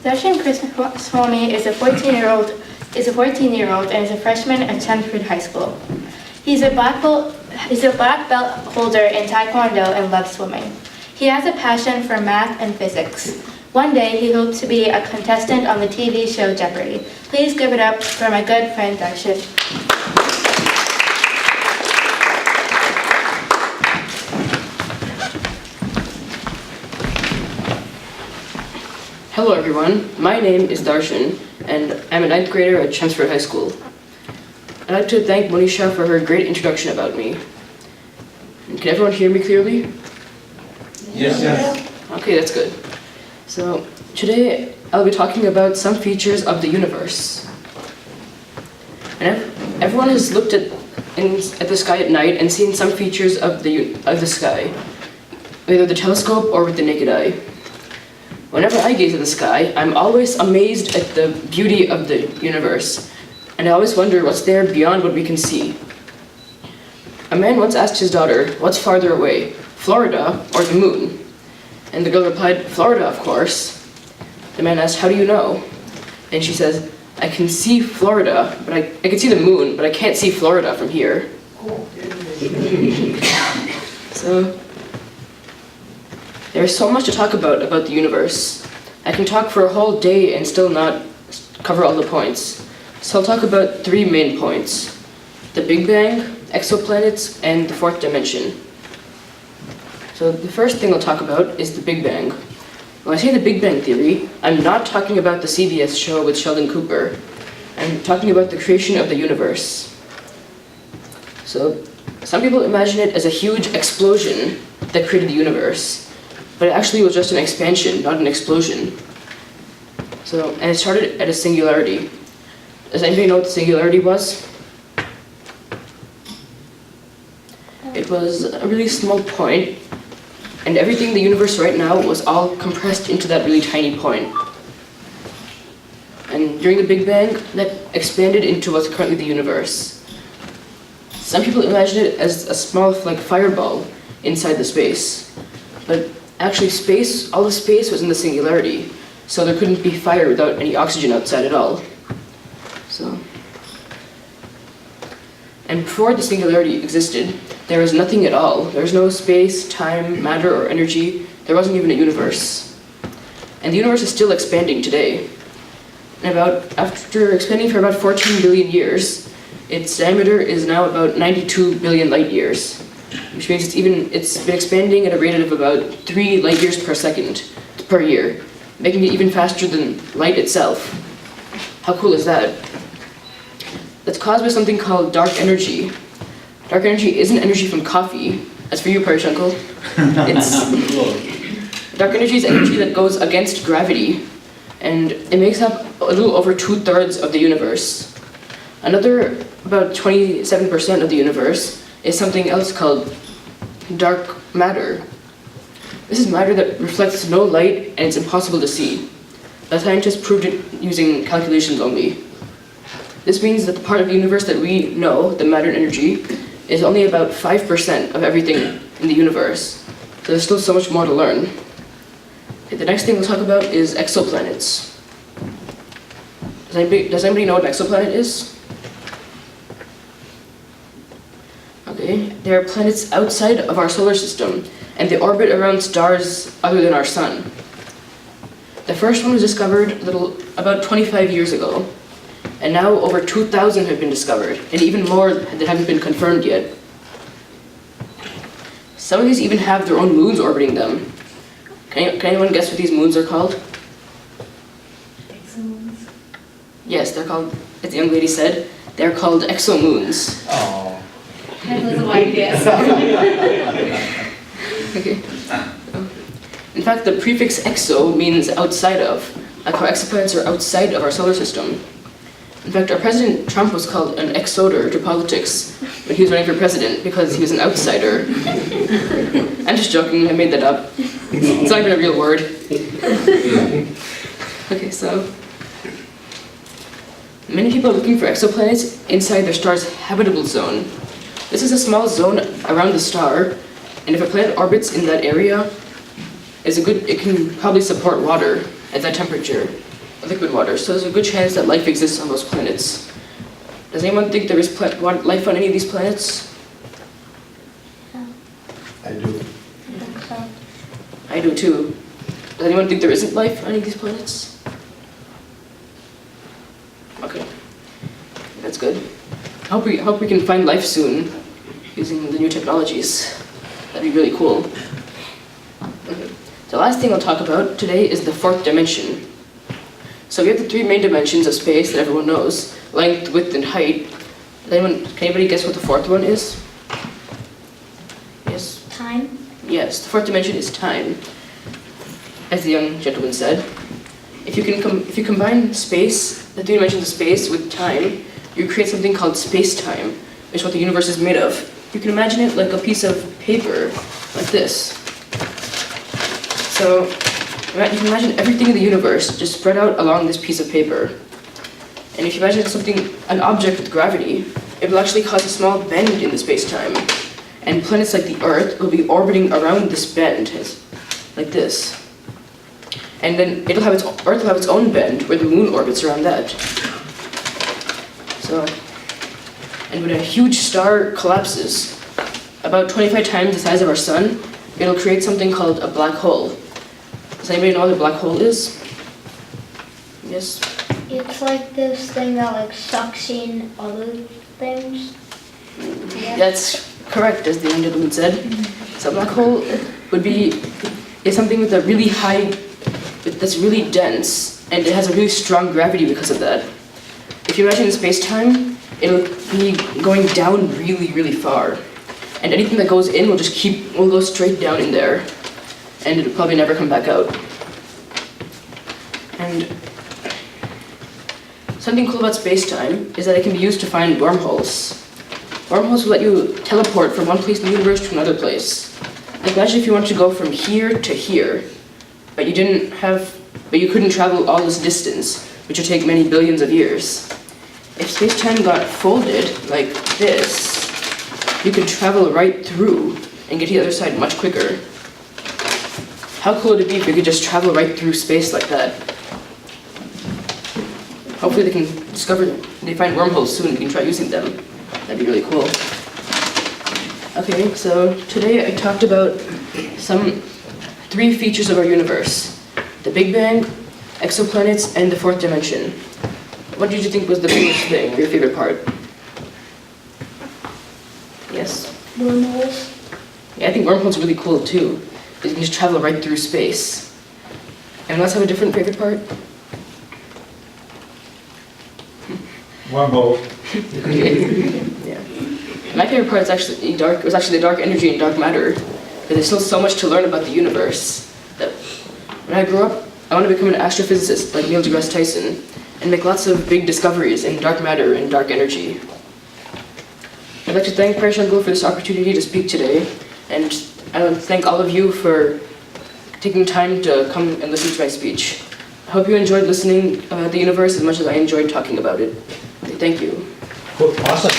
Darshan Krishnaswamy is a 14-year-old and is a freshman at Chelmsford High School. He's a black belt holder in Taekwondo and loves swimming. He has a passion for math and physics. One day, he hopes to be a contestant on the TV show Jeopardy! Please give it up for my good friend Darshan. Hello everyone, my name is Darshan, and I'm a 9th grader at Chelmsford High School. I'd like to thank Monisha for her great introduction about me. Can everyone hear me clearly? Yes. Okay, that's good. So, today I'll be talking about some features of the universe. And everyone has looked at the sky at night and seen some features of the sky, either with the telescope or with the naked eye. Whenever I gaze at the sky, I'm always amazed at the beauty of the universe, and I always wonder what's there beyond what we can see. A man once asked his daughter, "What's farther away, Florida or the moon?" And the girl replied, "Florida, of course." The man asked, "How do you know?" And she says, "I can see Florida, but I can see the moon, but I can't see Florida from here." So, there's so much to talk about the universe. I can talk for a whole day and still not cover all the points. So I'll talk about 3 main points: the Big Bang, exoplanets, and the 4th dimension. So the first thing I'll talk about is the Big Bang. When I say the Big Bang Theory, I'm not talking about the CBS show with Sheldon Cooper. I'm talking about the creation of the universe. So some people imagine it as a huge explosion that created the universe. But it actually was just an expansion, not an explosion. And it started at a singularity. Does anybody know what the singularity was? It was a really small point, and everything in the universe right now was all compressed into that really tiny point. And during the Big Bang, that expanded into what's currently the universe. Some people imagine it as a small, fireball inside the space. But actually, all the space was in the singularity, so there couldn't be fire without any oxygen outside at all. And before the singularity existed, there was nothing at all. There was no space, time, matter, or energy. There wasn't even a universe. And the universe is still expanding today. And after expanding for about 14 billion years, its diameter is now about 92 billion light years. Which means it's been expanding at a rate of about 3 light years per year, making it even faster than light itself. How cool is that? That's caused by something called dark energy. Dark energy isn't energy from coffee. That's for you, Parish Uncle. Dark energy is energy that goes against gravity, and it makes up a little over 2/3 of the universe. Another about 27% of the universe is something else called dark matter. This is matter that reflects no light and it's impossible to see. The scientists proved it using calculations only. This means that the part of the universe that we know, the matter and energy, is only about 5% of everything in the universe. So there's still so much more to learn. Okay, the next thing we'll talk about is exoplanets. Does anybody know what an exoplanet is? Okay, they are planets outside of our solar system, and they orbit around stars other than our sun. The first one was discovered about 25 years ago, and now over 2,000 have been discovered, and even more that haven't been confirmed yet. Some of these even have their own moons orbiting them. Can anyone guess what these moons are called? Exomoons. Yes, they're called, as the young lady said, they're called exomoons. Oh. That was a wide guess. Okay. In fact, the prefix exo means outside of, like how exoplanets are outside of our solar system. In fact, our President Trump was called an exoder to politics when he was running for president because he was an outsider. I'm just joking, I made that up. It's not even a real word. Okay, so many people are looking for exoplanets inside their star's habitable zone. This is a small zone around the star, and if a planet orbits in that area, it can probably support water at that temperature. liquid water, so there's a good chance that life exists on those planets. Does anyone think there is life on any of these planets? I do. I do too. Does anyone think there isn't life on any of these planets? Okay, that's good. I hope we can find life soon using the new technologies. That'd be really cool. Okay. The last thing I'll talk about today is the fourth dimension. So we have the three main dimensions of space that everyone knows: length, width, and height. Can anybody guess what the fourth one is? Yes? Time. Yes, the fourth dimension is time. As the young gentleman said, if you combine space, the three dimensions of space, with time, you create something called space-time, which is what the universe is made of. You can imagine it like a piece of paper, like this. So you can imagine everything in the universe just spread out along this piece of paper. And if you imagine an object with gravity, it will actually cause a small bend in the space-time. And planets like the Earth will be orbiting around this bend, like this. And then Earth will have its own bend, where the moon orbits around that. So, and when a huge star collapses, about 25 times the size of our sun, it'll create something called a black hole. Does anybody know what a black hole is? Yes? It's like this thing that like sucks in other things. That's correct, as the young gentleman said. So a black hole is something with a really high, that's really dense, and it has a really strong gravity because of that. If you imagine in space-time, it'll be going down really, really far. And anything that goes in will go straight down in there, and it'll probably never come back out. And something cool about space-time is that it can be used to find wormholes. Wormholes will let you teleport from one place in the universe to another place. Like imagine if you wanted to go from here to here, but you couldn't travel all this distance, which would take many billions of years. If space-time got folded like this, you could travel right through and get to the other side much quicker. How cool would it be if we could just travel right through space like that? Hopefully they find wormholes soon and we can try using them. That'd be really cool. Okay, so today I talked about some 3 features of our universe: the Big Bang, exoplanets, and the fourth dimension. What did you think was the biggest thing, or your favorite part? Yes? Wormholes. Yeah, I think wormholes are really cool too, because you can just travel right through space. Anyone else have a different favorite part? Wormhole. Yeah. My favorite part is actually the dark energy and dark matter, because there's still so much to learn about the universe. That when I grow up, I want to become an astrophysicist like Neil deGrasse Tyson, and make lots of big discoveries in dark matter and dark energy. I'd like to thank Darshan for this opportunity to speak today, and I want to thank all of you for taking time to come and listen to my speech. I hope you enjoyed listening about the universe as much as I enjoyed talking about it. Thank you. Cool. Awesome.